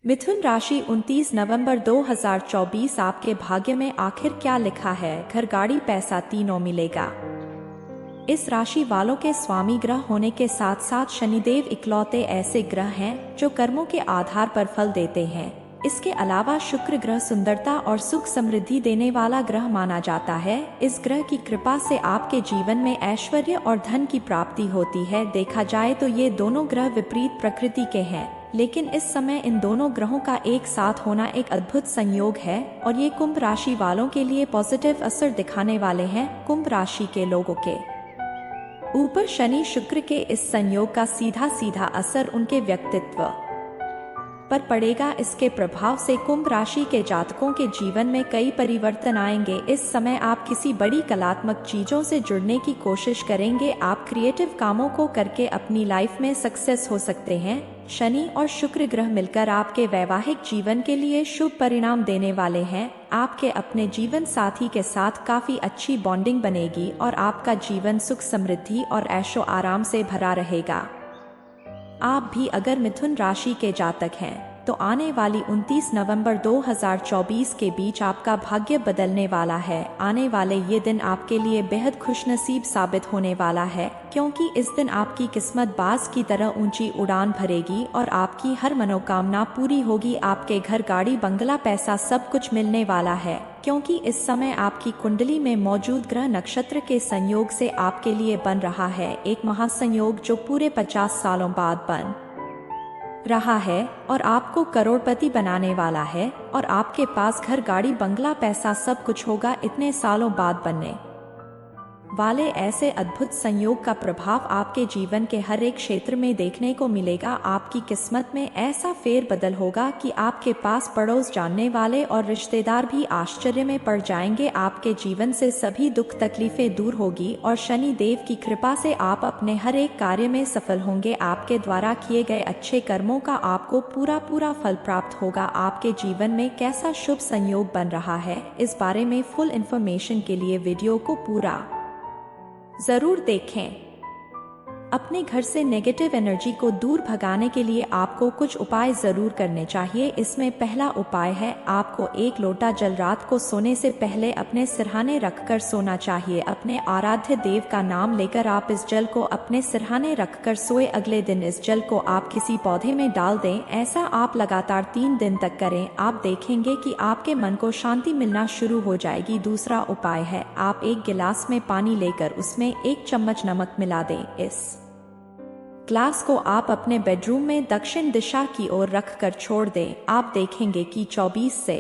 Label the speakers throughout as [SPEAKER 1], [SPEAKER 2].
[SPEAKER 1] मिथुन राशि 29 नवंबर 2024 आपके भाग्य में आखिर क्या लिखा है। घर, गाड़ी, पैसा तीनों मिलेगा। इस राशि वालों के स्वामी ग्रह होने के साथ साथ शनिदेव इकलौते ऐसे ग्रह हैं जो कर्मों के आधार पर फल देते हैं। इसके अलावा शुक्र ग्रह सुंदरता और सुख समृद्धि देने वाला ग्रह माना जाता है। इस ग्रह की कृपा से आपके जीवन में ऐश्वर्य और धन की प्राप्ति होती है। देखा जाए तो ये दोनों ग्रह विपरीत प्रकृति के हैं, लेकिन इस समय इन दोनों ग्रहों का एक साथ होना एक अद्भुत संयोग है और ये कुंभ राशि वालों के लिए पॉजिटिव असर दिखाने वाले हैं। कुंभ राशि के लोगों के ऊपर शनि शुक्र के इस संयोग का सीधा सीधा असर उनके व्यक्तित्व पर पड़ेगा। इसके प्रभाव से कुंभ राशि के जातकों के जीवन में कई परिवर्तन आएंगे। इस समय आप किसी बड़ी कलात्मक चीजों से जुड़ने की कोशिश करेंगे। आप क्रिएटिव कामों को करके अपनी लाइफ में सक्सेस हो सकते हैं। शनि और शुक्र ग्रह मिलकर आपके वैवाहिक जीवन के लिए शुभ परिणाम देने वाले हैं। आपके अपने जीवन साथी के साथ काफी अच्छी बॉन्डिंग बनेगी और आपका जीवन सुख समृद्धि और ऐशो आराम से भरा रहेगा। आप भी अगर मिथुन राशि के जातक हैं तो आने वाली 29 नवंबर 2024 के बीच आपका भाग्य बदलने वाला है। आने वाले ये दिन आपके लिए बेहद खुशनसीब साबित होने वाला है, क्योंकि इस दिन आपकी किस्मत बाज की तरह ऊंची उड़ान भरेगी और आपकी हर मनोकामना पूरी होगी। आपके घर, गाड़ी, बंगला, पैसा सब कुछ मिलने वाला है, क्योंकि इस समय आपकी कुंडली में मौजूद ग्रह नक्षत्र के संयोग से आपके लिए बन रहा है एक महासंयोग जो पूरे 50 सालों बाद बन रहा है और आपको करोड़पति बनाने वाला है। और आपके पास घर, गाड़ी, बंगला, पैसा सब कुछ होगा इतने सालों बाद बनने वाले ऐसे अद्भुत संयोग का प्रभाव आपके जीवन के हर एक क्षेत्र में देखने को मिलेगा। आपकी किस्मत में ऐसा फेर बदल होगा कि आपके पास पड़ोस, जानने वाले और रिश्तेदार भी आश्चर्य में पड़ जाएंगे। आपके जीवन से सभी दुख तकलीफें दूर होगी और शनि देव की कृपा से आप अपने हर एक कार्य में सफल होंगे। आपके द्वारा किए गए अच्छे कर्मों का आपको पूरा फल प्राप्त होगा। आपके जीवन में कैसा शुभ संयोग बन रहा है, इस बारे में फुल इंफॉर्मेशन के लिए वीडियो को पूरा जरूर देखें। अपने घर से नेगेटिव एनर्जी को दूर भगाने के लिए आपको कुछ उपाय जरूर करने चाहिए। इसमें पहला उपाय है, आपको एक लोटा जल रात को सोने से पहले अपने सिरहाने रखकर सोना चाहिए। अपने आराध्य देव का नाम लेकर आप इस जल को अपने सिरहाने रखकर सोए। अगले दिन इस जल को आप किसी पौधे में डाल दें। ऐसा आप लगातार 3 दिन तक करें। आप देखेंगे कि आपके मन को शांति मिलना शुरू हो जाएगी। दूसरा उपाय है, आप एक गिलास में पानी लेकर उसमें 1 चम्मच नमक मिला दें। इस ग्लास को आप अपने बेडरूम में दक्षिण दिशा की ओर रखकर छोड़ दें। आप देखेंगे कि 24 से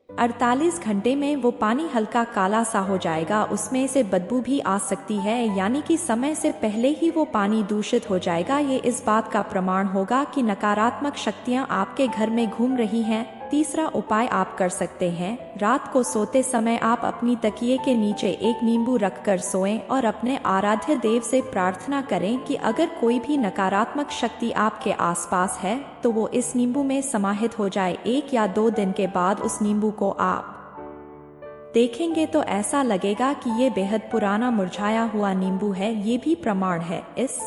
[SPEAKER 1] 48 घंटे में वो पानी हल्का काला सा हो जाएगा। उसमें से बदबू भी आ सकती है, यानी कि समय से पहले ही वो पानी दूषित हो जाएगा। ये इस बात का प्रमाण होगा कि नकारात्मक शक्तियां आपके घर में घूम रही हैं। तीसरा उपाय आप कर सकते हैं, रात को सोते समय आप अपनी तकिए के नीचे एक नींबू रखकर सोएं और अपने आराध्य देव से प्रार्थना करें कि अगर कोई भी नकारात्मक शक्ति आपके आसपास है तो वो इस नींबू में समाहित हो जाए। 1 या 2 दिन के बाद उस नींबू को आप देखेंगे तो ऐसा लगेगा कि ये बेहद पुराना मुरझाया हुआ नींबू है। ये भी प्रमाण है इस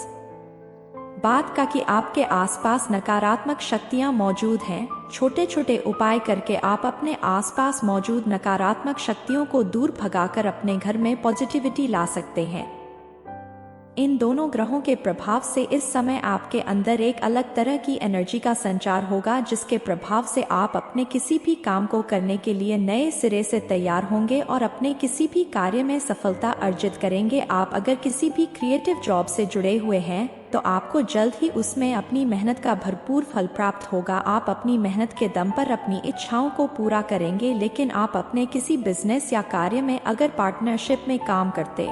[SPEAKER 1] बात का कि आपके आसपास नकारात्मक शक्तियां मौजूद हैं। छोटे छोटे उपाय करके आप अपने आसपास मौजूद नकारात्मक शक्तियों को दूर भगाकर अपने घर में पॉजिटिविटी ला सकते हैं। इन दोनों ग्रहों के प्रभाव से इस समय आपके अंदर एक अलग तरह की एनर्जी का संचार होगा, जिसके प्रभाव से आप अपने किसी भी काम को करने के लिए नए सिरे से तैयार होंगे और अपने किसी भी कार्य में सफलता अर्जित करेंगे। आप अगर किसी भी क्रिएटिव जॉब से जुड़े हुए हैं तो आपको जल्द ही उसमें अपनी मेहनत का भरपूर फल प्राप्त होगा। आप अपनी मेहनत के दम पर अपनी इच्छाओं को पूरा करेंगे। लेकिन आप अपने किसी बिजनेस या कार्य में अगर पार्टनरशिप में काम करते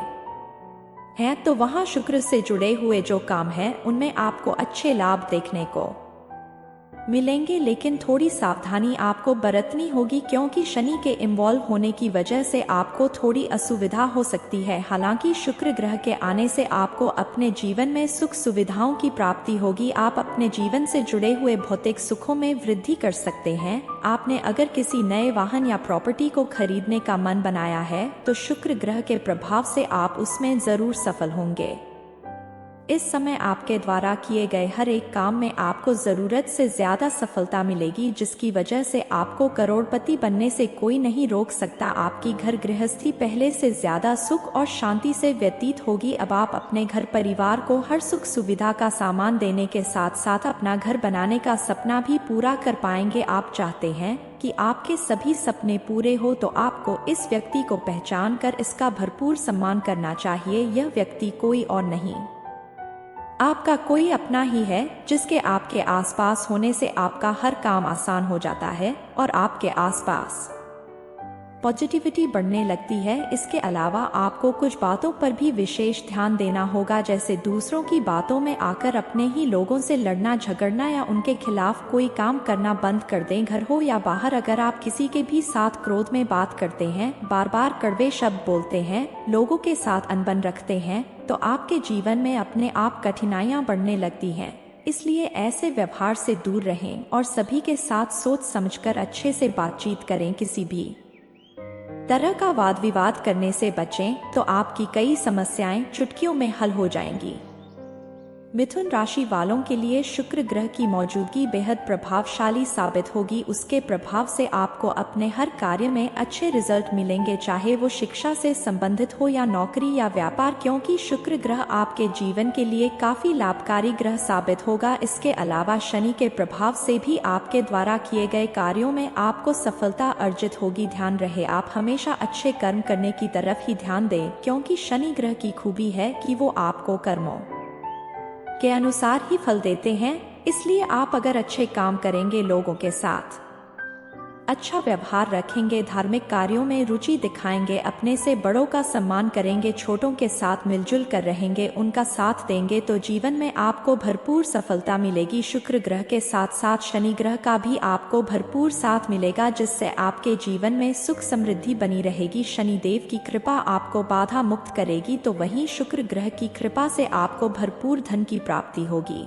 [SPEAKER 1] हैं तो वहां शुक्र से जुड़े हुए जो काम है उनमें आपको अच्छे लाभ देखने को मिलेंगे। लेकिन थोड़ी सावधानी आपको बरतनी होगी, क्योंकि शनि के इन्वॉल्व होने की वजह से आपको थोड़ी असुविधा हो सकती है। हालांकि शुक्र ग्रह के आने से आपको अपने जीवन में सुख सुविधाओं की प्राप्ति होगी। आप अपने जीवन से जुड़े हुए भौतिक सुखों में वृद्धि कर सकते हैं। आपने अगर किसी नए वाहन या प्रॉपर्टी को खरीदने का मन बनाया है तो शुक्र ग्रह के प्रभाव से आप उसमें जरूर सफल होंगे। इस समय आपके द्वारा किए गए हर एक काम में आपको जरूरत से ज्यादा सफलता मिलेगी, जिसकी वजह से आपको करोड़पति बनने से कोई नहीं रोक सकता। आपकी घर गृहस्थी पहले से ज्यादा सुख और शांति से व्यतीत होगी। अब आप अपने घर परिवार को हर सुख सुविधा का सामान देने के साथ साथ अपना घर बनाने का सपना भी पूरा कर पाएंगे। आप चाहते हैं कि आपके सभी सपने पूरे हो तो आपको इस व्यक्ति को पहचान कर इसका भरपूर सम्मान करना चाहिए। यह व्यक्ति कोई और नहीं, आपका कोई अपना ही है, जिसके आपके आसपास होने से आपका हर काम आसान हो जाता है और आपके आसपास पॉजिटिविटी बढ़ने लगती है। इसके अलावा आपको कुछ बातों पर भी विशेष ध्यान देना होगा, जैसे दूसरों की बातों में आकर अपने ही लोगों से लड़ना झगड़ना या उनके खिलाफ कोई काम करना बंद कर दें। घर हो या बाहर, अगर आप किसी के भी साथ क्रोध में बात करते हैं, बार बार कड़वे शब्द बोलते हैं, लोगों के साथ अनबन रखते हैं, तो आपके जीवन में अपने आप कठिनाइयां बढ़ने लगती हैं। इसलिए ऐसे व्यवहार से दूर रहें और सभी के साथ सोच समझकर अच्छे से बातचीत करें। किसी भी तरह का वाद विवाद करने से बचें, तो आपकी कई समस्याएं चुटकियों में हल हो जाएंगी। मिथुन राशि वालों के लिए शुक्र ग्रह की मौजूदगी बेहद प्रभावशाली साबित होगी। उसके प्रभाव से आपको अपने हर कार्य में अच्छे रिजल्ट मिलेंगे, चाहे वो शिक्षा से संबंधित हो या नौकरी या व्यापार, क्योंकि शुक्र ग्रह आपके जीवन के लिए काफी लाभकारी ग्रह साबित होगा। इसके अलावा शनि के प्रभाव से भी आपके द्वारा किए गए कार्यों में आपको सफलता अर्जित होगी। ध्यान रहे, आप हमेशा अच्छे कर्म करने की तरफ ही ध्यान दें, क्योंकि शनि ग्रह की खूबी है कि वो आपको कर्मों के अनुसार ही फल देते हैं। इसलिए आप अगर अच्छे काम करेंगे, लोगों के साथ अच्छा व्यवहार रखेंगे, धार्मिक कार्यों में रुचि दिखाएंगे, अपने से बड़ों का सम्मान करेंगे, छोटों के साथ मिलजुल कर रहेंगे, उनका साथ देंगे, तो जीवन में आपको भरपूर सफलता मिलेगी। शुक्र ग्रह के साथ साथ शनि ग्रह का भी आपको भरपूर साथ मिलेगा, जिससे आपके जीवन में सुख समृद्धि बनी रहेगी। शनि देव की कृपा आपको बाधा मुक्त करेगी, तो वहीं शुक्र ग्रह की कृपा से आपको भरपूर धन की प्राप्ति होगी।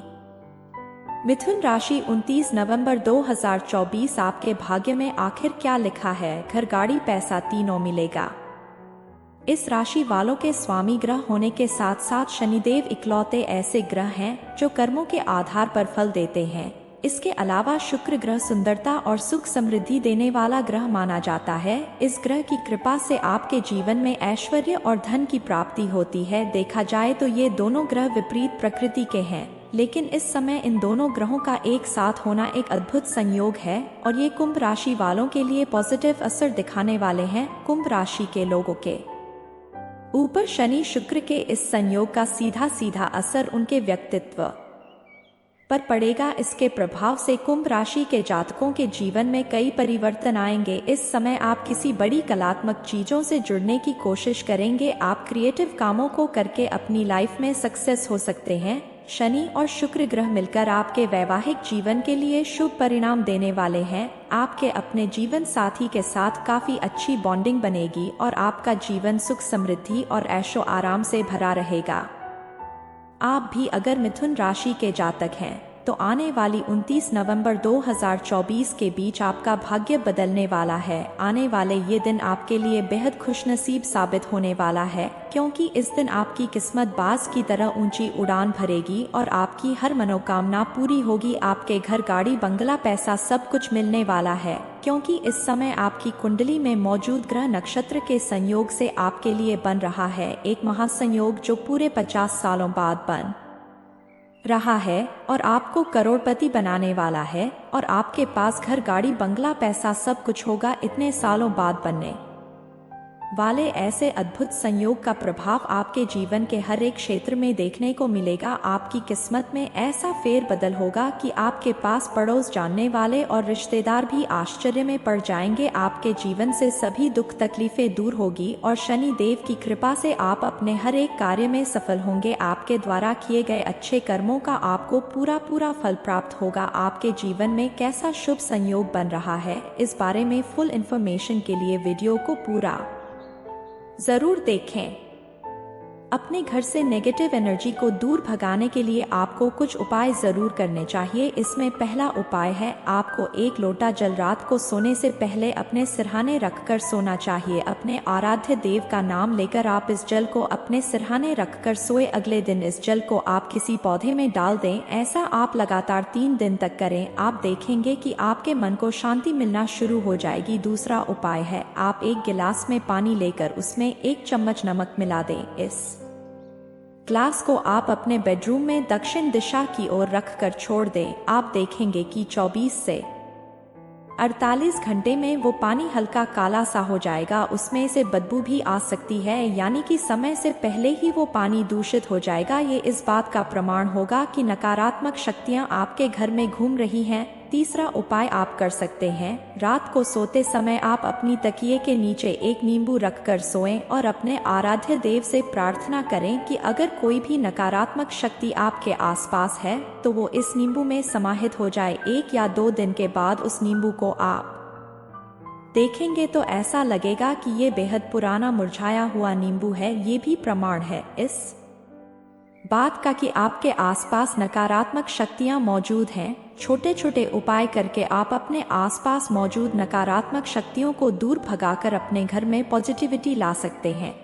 [SPEAKER 1] मिथुन राशि 29 नवंबर 2024 आपके भाग्य में आखिर क्या लिखा है? घर, गाड़ी, पैसा तीनों मिलेगा। इस राशि वालों के स्वामी ग्रह होने के साथ साथ शनिदेव इकलौते ऐसे ग्रह हैं जो कर्मों के आधार पर फल देते हैं। इसके अलावा शुक्र ग्रह सुंदरता और सुख समृद्धि देने वाला ग्रह माना जाता है। इस ग्रह की कृपा से आपके जीवन में ऐश्वर्य और धन की प्राप्ति होती है। देखा जाए तो ये दोनों ग्रह विपरीत प्रकृति के हैं, लेकिन इस समय इन दोनों ग्रहों का एक साथ होना एक अद्भुत संयोग है और ये कुंभ राशि वालों के लिए पॉजिटिव असर दिखाने वाले हैं। कुंभ राशि के लोगों के ऊपर शनि शुक्र के इस संयोग का सीधा सीधा असर उनके व्यक्तित्व पर पड़ेगा। इसके प्रभाव से कुंभ राशि के जातकों के जीवन में कई परिवर्तन आएंगे। इस समय आप किसी बड़ी कलात्मक चीजों से जुड़ने की कोशिश करेंगे। आप क्रिएटिव कामों को करके अपनी लाइफ में सक्सेस हो सकते हैं। शनि और शुक्र ग्रह मिलकर आपके वैवाहिक जीवन के लिए शुभ परिणाम देने वाले हैं। आपके अपने जीवन साथी के साथ काफी अच्छी बॉन्डिंग बनेगी और आपका जीवन सुख समृद्धि और ऐशो आराम से भरा रहेगा। आप भी अगर मिथुन राशि के जातक हैं तो आने वाली 29 नवंबर 2024 के बीच आपका भाग्य बदलने वाला है। आने वाले ये दिन आपके लिए बेहद खुशनसीब साबित होने वाला है, क्योंकि इस दिन आपकी किस्मत बाज की तरह ऊंची उड़ान भरेगी और आपकी हर मनोकामना पूरी होगी। आपके घर, गाड़ी, बंगला, पैसा सब कुछ मिलने वाला है, क्योंकि इस समय आपकी कुंडली में मौजूद ग्रह नक्षत्र के संयोग से आपके लिए बन रहा है एक महासंयोग जो पूरे 50 सालों बाद बन रहा है और आपको करोड़पति बनाने वाला है। और आपके पास घर, गाड़ी, बंगला, पैसा सब कुछ होगा इतने सालों बाद बनने वाले ऐसे अद्भुत संयोग का प्रभाव आपके जीवन के हर एक क्षेत्र में देखने को मिलेगा। आपकी किस्मत में ऐसा फेर बदल होगा कि आपके पास पड़ोस, जानने वाले और रिश्तेदार भी आश्चर्य में पड़ जाएंगे। आपके जीवन से सभी दुख तकलीफें दूर होगी और शनि देव की कृपा से आप अपने हर एक कार्य में सफल होंगे। आपके द्वारा किए गए अच्छे कर्मों का आपको पूरा फल प्राप्त होगा। आपके जीवन में कैसा शुभ संयोग बन रहा है, इस बारे में फुल इंफॉर्मेशन के लिए वीडियो को पूरा जरूर देखें। अपने घर से नेगेटिव एनर्जी को दूर भगाने के लिए आपको कुछ उपाय जरूर करने चाहिए। इसमें पहला उपाय है, आपको 1 लोटा जल रात को सोने से पहले अपने सिरहाने रखकर सोना चाहिए। अपने आराध्य देव का नाम लेकर आप इस जल को अपने सिरहाने रखकर सोए। अगले दिन इस जल को आप किसी पौधे में डाल दें। ऐसा आप लगातार 3 दिन तक करें। आप देखेंगे कि आपके मन को शांति मिलना शुरू हो जाएगी। दूसरा उपाय है, आप 1 गिलास में पानी लेकर उसमें 1 चम्मच नमक मिला दें। इस ग्लास को आप अपने बेडरूम में दक्षिण दिशा की ओर रखकर छोड़ दें। आप देखेंगे कि 24 से 48 घंटे में वो पानी हल्का काला सा हो जाएगा। उसमें से बदबू भी आ सकती है, यानी कि समय से पहले ही वो पानी दूषित हो जाएगा। ये इस बात का प्रमाण होगा कि नकारात्मक शक्तियां आपके घर में घूम रही हैं। तीसरा उपाय आप कर सकते हैं, रात को सोते समय आप अपनी तकिए के नीचे 1 नींबू रखकर सोएं और अपने आराध्य देव से प्रार्थना करें कि अगर कोई भी नकारात्मक शक्ति आपके आसपास है तो वो इस नींबू में समाहित हो जाए। 1 या 2 दिन के बाद उस नींबू को आप देखेंगे तो ऐसा लगेगा कि ये बेहद पुराना मुरझाया हुआ नींबू है। ये भी प्रमाण है इस बात का कि आपके आसपास नकारात्मक शक्तियां मौजूद हैं। छोटे छोटे उपाय करके आप अपने आसपास मौजूद नकारात्मक शक्तियों को दूर भगाकर अपने घर में पॉजिटिविटी ला सकते हैं।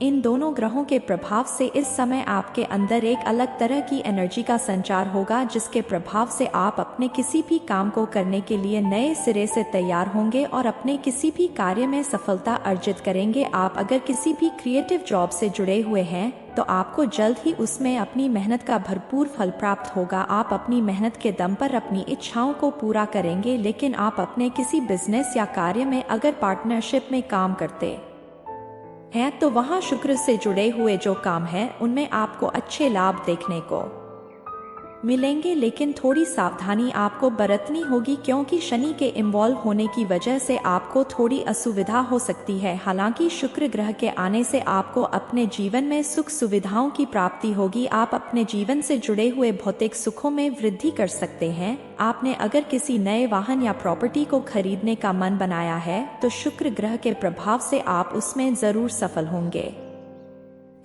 [SPEAKER 1] इन दोनों ग्रहों के प्रभाव से इस समय आपके अंदर एक अलग तरह की एनर्जी का संचार होगा, जिसके प्रभाव से आप अपने किसी भी काम को करने के लिए नए सिरे से तैयार होंगे और अपने किसी भी कार्य में सफलता अर्जित करेंगे। आप अगर किसी भी क्रिएटिव जॉब से जुड़े हुए हैं तो आपको जल्द ही उसमें अपनी मेहनत का भरपूर फल प्राप्त होगा। आप अपनी मेहनत के दम पर अपनी इच्छाओं को पूरा करेंगे। लेकिन आप अपने किसी बिजनेस या कार्य में अगर पार्टनरशिप में काम करते हैं तो वहां शुक्र से जुड़े हुए जो काम है उनमें आपको अच्छे लाभ देखने को मिलेंगे। लेकिन थोड़ी सावधानी आपको बरतनी होगी, क्योंकि शनि के इन्वॉल्व होने की वजह से आपको थोड़ी असुविधा हो सकती है। हालांकि शुक्र ग्रह के आने से आपको अपने जीवन में सुख सुविधाओं की प्राप्ति होगी। आप अपने जीवन से जुड़े हुए भौतिक सुखों में वृद्धि कर सकते हैं। आपने अगर किसी नए वाहन या प्रॉपर्टी को खरीदने का मन बनाया है तो शुक्र ग्रह के प्रभाव से आप उसमें जरूर सफल होंगे।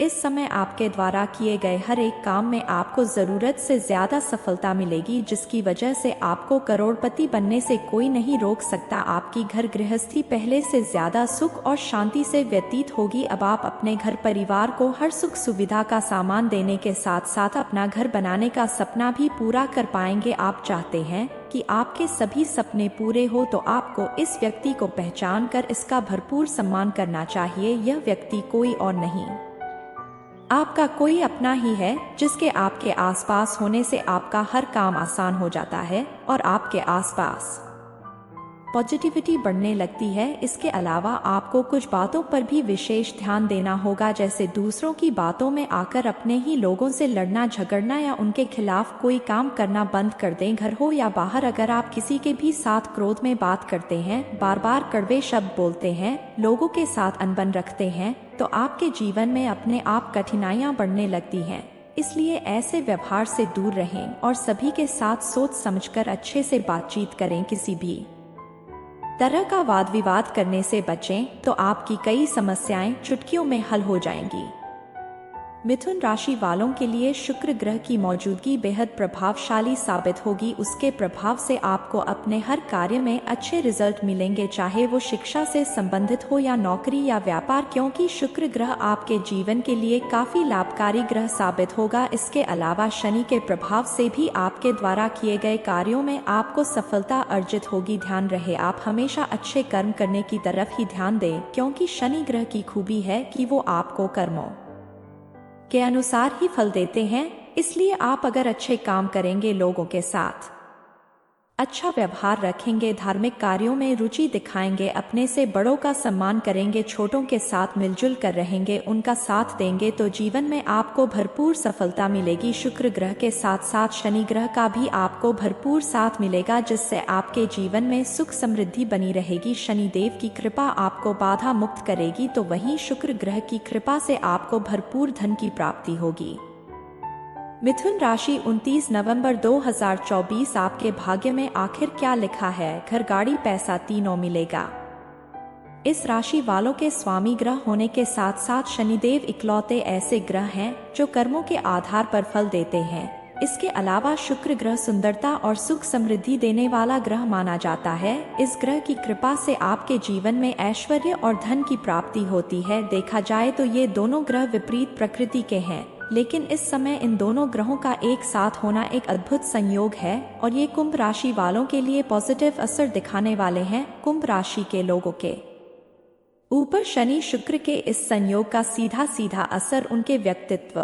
[SPEAKER 1] इस समय आपके द्वारा किए गए हर एक काम में आपको जरूरत से ज्यादा सफलता मिलेगी, जिसकी वजह से आपको करोड़पति बनने से कोई नहीं रोक सकता। आपकी घर गृहस्थी पहले से ज्यादा सुख और शांति से व्यतीत होगी। अब आप अपने घर परिवार को हर सुख सुविधा का सामान देने के साथ साथ अपना घर बनाने का सपना भी पूरा कर पाएंगे। आप चाहते हैं कि आपके सभी सपने पूरे हो तो आपको इस व्यक्ति को पहचान कर इसका भरपूर सम्मान करना चाहिए। यह व्यक्ति कोई और नहीं, आपका कोई अपना ही है, जिसके आपके आसपास होने से आपका हर काम आसान हो जाता है और आपके आसपास पॉजिटिविटी बढ़ने लगती है। इसके अलावा आपको कुछ बातों पर भी विशेष ध्यान देना होगा, जैसे दूसरों की बातों में आकर अपने ही लोगों से लड़ना झगड़ना या उनके खिलाफ कोई काम करना बंद कर दें। घर हो या बाहर, अगर आप किसी के भी साथ क्रोध में बात करते हैं, बार बार कड़वे शब्द बोलते हैं, लोगों के साथ अनबन रखते हैं, तो आपके जीवन में अपने आप कठिनाइयां बढ़ने लगती हैं। इसलिए ऐसे व्यवहार से दूर रहें और सभी के साथ सोच समझकर अच्छे से बातचीत करें। किसी भी तरह का वाद विवाद करने से बचें, तो आपकी कई समस्याएं चुटकियों में हल हो जाएंगी। मिथुन राशि वालों के लिए शुक्र ग्रह की मौजूदगी बेहद प्रभावशाली साबित होगी। उसके प्रभाव से आपको अपने हर कार्य में अच्छे रिजल्ट मिलेंगे, चाहे वो शिक्षा से संबंधित हो या नौकरी या व्यापार, क्योंकि शुक्र ग्रह आपके जीवन के लिए काफी लाभकारी ग्रह साबित होगा। इसके अलावा शनि के प्रभाव से भी आपके द्वारा किए गए कार्यों में आपको सफलता अर्जित होगी। ध्यान रहे, आप हमेशा अच्छे कर्म करने की तरफ ही ध्यान दें, क्योंकि शनि ग्रह की खूबी है कि वो आपको कर्मों के अनुसार ही फल देते हैं। इसलिए आप अगर अच्छे काम करेंगे, लोगों के साथ अच्छा व्यवहार रखेंगे, धार्मिक कार्यों में रुचि दिखाएंगे, अपने से बड़ों का सम्मान करेंगे, छोटों के साथ मिलजुल कर रहेंगे, उनका साथ देंगे, तो जीवन में आपको भरपूर सफलता मिलेगी। शुक्र ग्रह के साथ साथ शनि ग्रह का भी आपको भरपूर साथ मिलेगा, जिससे आपके जीवन में सुख समृद्धि बनी रहेगी। शनिदेव की कृपा आपको बाधा मुक्त करेगी, तो वहीं शुक्र ग्रह की कृपा से आपको भरपूर धन की प्राप्ति होगी। मिथुन राशि 29 नवंबर 2024 आपके भाग्य में आखिर क्या लिखा है? घर, गाड़ी, पैसा तीनों मिलेगा। इस राशि वालों के स्वामी ग्रह होने के साथ साथ शनिदेव इकलौते ऐसे ग्रह हैं जो कर्मों के आधार पर फल देते हैं। इसके अलावा शुक्र ग्रह सुंदरता और सुख समृद्धि देने वाला ग्रह माना जाता है। इस ग्रह की कृपा से आपके जीवन में ऐश्वर्य और धन की प्राप्ति होती है। देखा जाए तो ये दोनों ग्रह विपरीत प्रकृति के हैं, लेकिन इस समय इन दोनों ग्रहों का एक साथ होना एक अद्भुत संयोग है और ये कुंभ राशि वालों के लिए पॉजिटिव असर दिखाने वाले हैं। कुंभ राशि के लोगों के ऊपर शनि शुक्र के इस संयोग का सीधा सीधा असर उनके व्यक्तित्व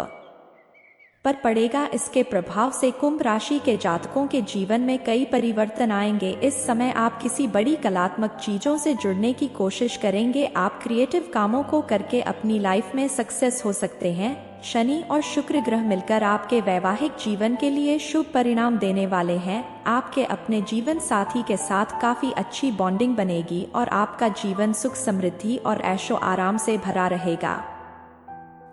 [SPEAKER 1] पर पड़ेगा। इसके प्रभाव से कुंभ राशि के जातकों के जीवन में कई परिवर्तन आएंगे। इस समय आप किसी बड़ी कलात्मक चीजों से जुड़ने की कोशिश करेंगे। आप क्रिएटिव कामों को करके अपनी लाइफ में सक्सेस हो सकते हैं। शनि और शुक्र ग्रह मिलकर आपके वैवाहिक जीवन के लिए शुभ परिणाम देने वाले हैं। आपके अपने जीवन साथी के साथ काफी अच्छी बॉन्डिंग बनेगी और आपका जीवन सुख समृद्धि और ऐशो आराम से भरा रहेगा।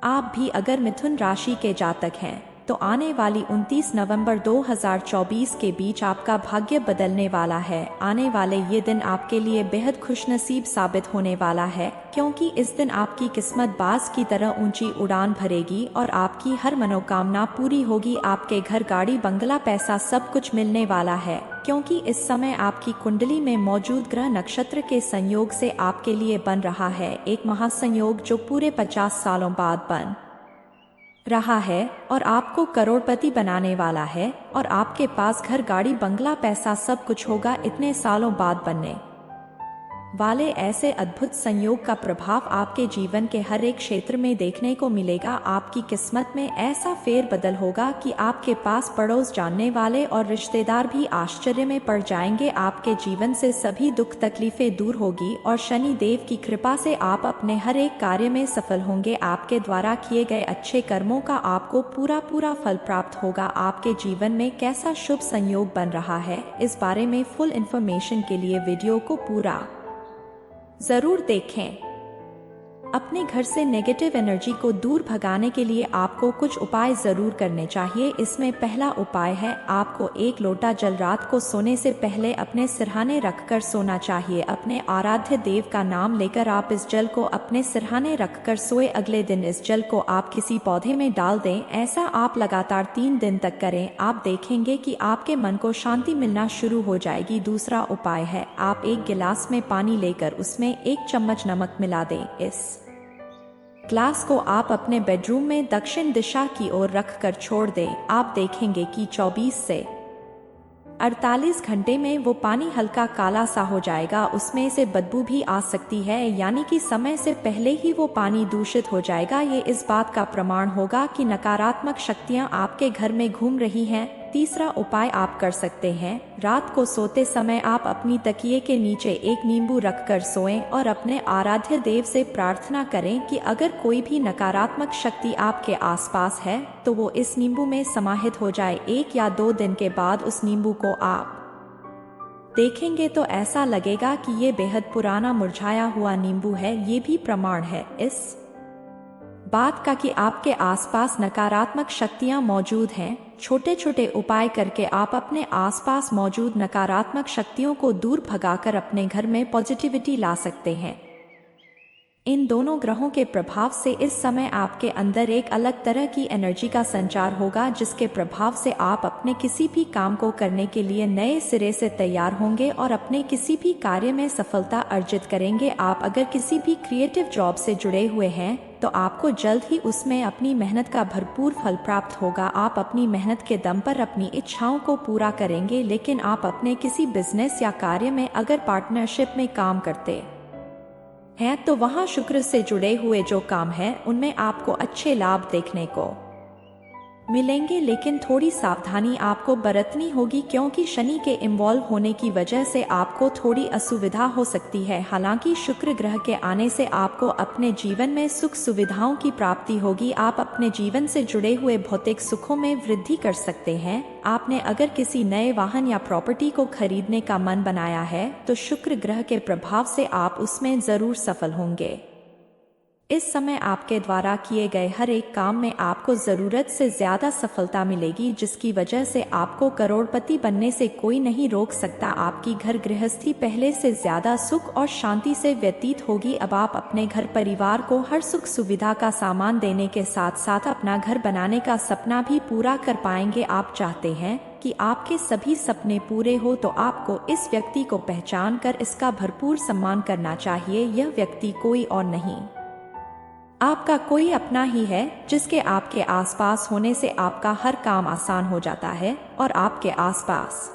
[SPEAKER 1] आप भी अगर मिथुन राशि के जातक हैं तो आने वाली 29 नवंबर 2024 के बीच आपका भाग्य बदलने वाला है। आने वाले ये दिन आपके लिए बेहद खुशनसीब साबित होने वाला है, क्योंकि इस दिन आपकी किस्मत बाज की तरह ऊंची उड़ान भरेगी और आपकी हर मनोकामना पूरी होगी। आपके घर गाड़ी बंगला पैसा सब कुछ मिलने वाला है, क्योंकि इस समय आपकी कुंडली में मौजूद ग्रह नक्षत्र के संयोग से आपके लिए बन रहा है एक महासंयोग जो पूरे 50 सालों बाद बन रहा है और आपको करोड़पति बनाने वाला है। और आपके पास घर गाड़ी बंगला पैसा सब कुछ होगा इतने सालों बाद बनने वाले ऐसे अद्भुत संयोग का प्रभाव आपके जीवन के हर एक क्षेत्र में देखने को मिलेगा। आपकी किस्मत में ऐसा फेर बदल होगा कि आपके पास पड़ोस जानने वाले और रिश्तेदार भी आश्चर्य में पड़ जाएंगे। आपके जीवन से सभी दुख तकलीफें दूर होगी और शनि देव की कृपा से आप अपने हर एक कार्य में सफल होंगे। आपके द्वारा किए गए अच्छे कर्मों का आपको पूरा फल प्राप्त होगा। आपके जीवन में कैसा शुभ संयोग बन रहा है, इस बारे में फुल इंफॉर्मेशन के लिए वीडियो को पूरा जरूर देखें। अपने घर से नेगेटिव एनर्जी को दूर भगाने के लिए आपको कुछ उपाय जरूर करने चाहिए। इसमें पहला उपाय है, आपको एक लोटा जल रात को सोने से पहले अपने सिरहाने रखकर सोना चाहिए। अपने आराध्य देव का नाम लेकर आप इस जल को अपने सिरहाने रखकर सोए। अगले दिन इस जल को आप किसी पौधे में डाल दें। ऐसा आप लगातार 3 दिन तक करें। आप देखेंगे कि आपके मन को शांति मिलना शुरू हो जाएगी। दूसरा उपाय है, आप एक गिलास में पानी लेकर उसमें 1 चम्मच नमक मिला दें। इस ग्लास को आप अपने बेडरूम में दक्षिण दिशा की ओर रखकर छोड़ दें। आप देखेंगे कि 24 से 48 घंटे में वो पानी हल्का काला सा हो जाएगा। उसमें से बदबू भी आ सकती है, यानी कि समय से पहले ही वो पानी दूषित हो जाएगा। ये इस बात का प्रमाण होगा कि नकारात्मक शक्तियां आपके घर में घूम रही हैं। तीसरा उपाय आप कर सकते हैं, रात को सोते समय आप अपनी तकिए के नीचे एक नींबू रखकर सोएं और अपने आराध्य देव से प्रार्थना करें कि अगर कोई भी नकारात्मक शक्ति आपके आसपास है तो वो इस नींबू में समाहित हो जाए। 1 या 2 दिन के बाद उस नींबू को आप देखेंगे तो ऐसा लगेगा कि ये बेहद पुराना मुरझाया हुआ नींबू है। ये भी प्रमाण है इस बात का कि आपके आसपास नकारात्मक शक्तियां मौजूद हैं। छोटे छोटे उपाय करके आप अपने आसपास मौजूद नकारात्मक शक्तियों को दूर भगाकर अपने घर में पॉजिटिविटी ला सकते हैं। इन दोनों ग्रहों के प्रभाव से इस समय आपके अंदर एक अलग तरह की एनर्जी का संचार होगा, जिसके प्रभाव से आप अपने किसी भी काम को करने के लिए नए सिरे से तैयार होंगे और अपने किसी भी कार्य में सफलता अर्जित करेंगे। आप अगर किसी भी क्रिएटिव जॉब से जुड़े हुए हैं तो आपको जल्द ही उसमें अपनी मेहनत का भरपूर फल प्राप्त होगा। आप अपनी मेहनत के दम पर अपनी इच्छाओं को पूरा करेंगे। लेकिन आप अपने किसी बिजनेस या कार्य में अगर पार्टनरशिप में काम करते हैं तो वहां शुक्र से जुड़े हुए जो काम है उनमें आपको अच्छे लाभ देखने को मिलेंगे। लेकिन थोड़ी सावधानी आपको बरतनी होगी, क्योंकि शनि के इन्वॉल्व होने की वजह से आपको थोड़ी असुविधा हो सकती है। हालांकि शुक्र ग्रह के आने से आपको अपने जीवन में सुख सुविधाओं की प्राप्ति होगी। आप अपने जीवन से जुड़े हुए भौतिक सुखों में वृद्धि कर सकते हैं। आपने अगर किसी नए वाहन या प्रॉपर्टी को खरीदने का मन बनाया है तो शुक्र ग्रह के प्रभाव से आप उसमें जरूर सफल होंगे। इस समय आपके द्वारा किए गए हर एक काम में आपको जरूरत से ज्यादा सफलता मिलेगी, जिसकी वजह से आपको करोड़पति बनने से कोई नहीं रोक सकता। आपकी घर गृहस्थी पहले से ज्यादा सुख और शांति से व्यतीत होगी। अब आप अपने घर परिवार को हर सुख सुविधा का सामान देने के साथ साथ अपना घर बनाने का सपना भी पूरा कर पाएंगे। आप चाहते हैं कि आपके सभी सपने पूरे हो तो आपको इस व्यक्ति को पहचान कर इसका भरपूर सम्मान करना चाहिए। यह व्यक्ति कोई और नहीं, आपका कोई अपना ही है, जिसके आपके आसपास होने से आपका हर काम आसान हो जाता है और आपके आसपास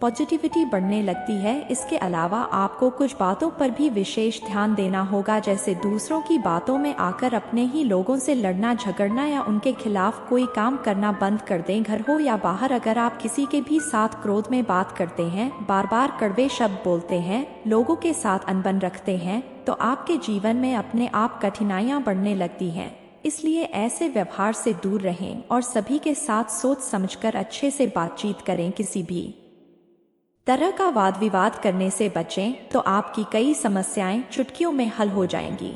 [SPEAKER 1] पॉजिटिविटी बढ़ने लगती है। इसके अलावा आपको कुछ बातों पर भी विशेष ध्यान देना होगा, जैसे दूसरों की बातों में आकर अपने ही लोगों से लड़ना झगड़ना या उनके खिलाफ कोई काम करना बंद कर दें। घर हो या बाहर, अगर आप किसी के भी साथ क्रोध में बात करते हैं, बार बार कड़वे शब्द बोलते हैं, लोगों के साथ अनबन रखते हैं, तो आपके जीवन में अपने आप कठिनाइयां बढ़ने लगती हैं। इसलिए ऐसे व्यवहार से दूर रहें और सभी के साथ सोच समझकर अच्छे से बातचीत करें। किसी भी तरह का वाद विवाद करने से बचें, तो आपकी कई समस्याएं चुटकियों में हल हो जाएंगी।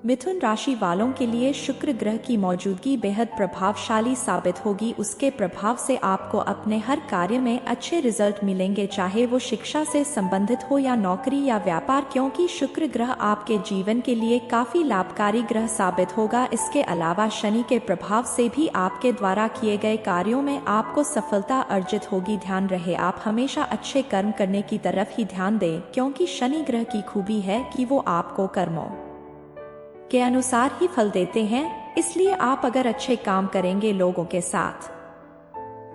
[SPEAKER 1] मिथुन राशि वालों के लिए शुक्र ग्रह की मौजूदगी बेहद प्रभावशाली साबित होगी। उसके प्रभाव से आपको अपने हर कार्य में अच्छे रिजल्ट मिलेंगे, चाहे वो शिक्षा से संबंधित हो या नौकरी या व्यापार, क्योंकि शुक्र ग्रह आपके जीवन के लिए काफी लाभकारी ग्रह साबित होगा। इसके अलावा शनि के प्रभाव से भी आपके द्वारा किए गए कार्यों में आपको सफलता अर्जित होगी। ध्यान रहे, आप हमेशा अच्छे कर्म करने की तरफ ही ध्यान दें, क्योंकि शनि ग्रह की खूबी है कि वो आपको कर्मों के अनुसार ही फल देते हैं। इसलिए आप अगर अच्छे काम करेंगे, लोगों के साथ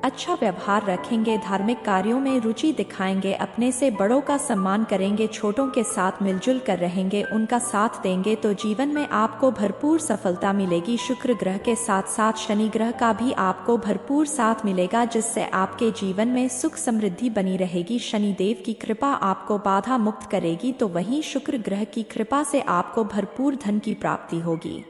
[SPEAKER 1] अच्छा व्यवहार रखेंगे, धार्मिक कार्यों में रुचि दिखाएंगे, अपने से बड़ों का सम्मान करेंगे, छोटों के साथ मिलजुल कर रहेंगे, उनका साथ देंगे, तो जीवन में आपको भरपूर सफलता मिलेगी। शुक्र ग्रह के साथ साथ शनि ग्रह का भी आपको भरपूर साथ मिलेगा, जिससे आपके जीवन में सुख समृद्धि बनी रहेगी। शनिदेव की कृपा आपको बाधा मुक्त करेगी, तो वहीं शुक्र ग्रह की कृपा से आपको भरपूर धन की प्राप्ति होगी।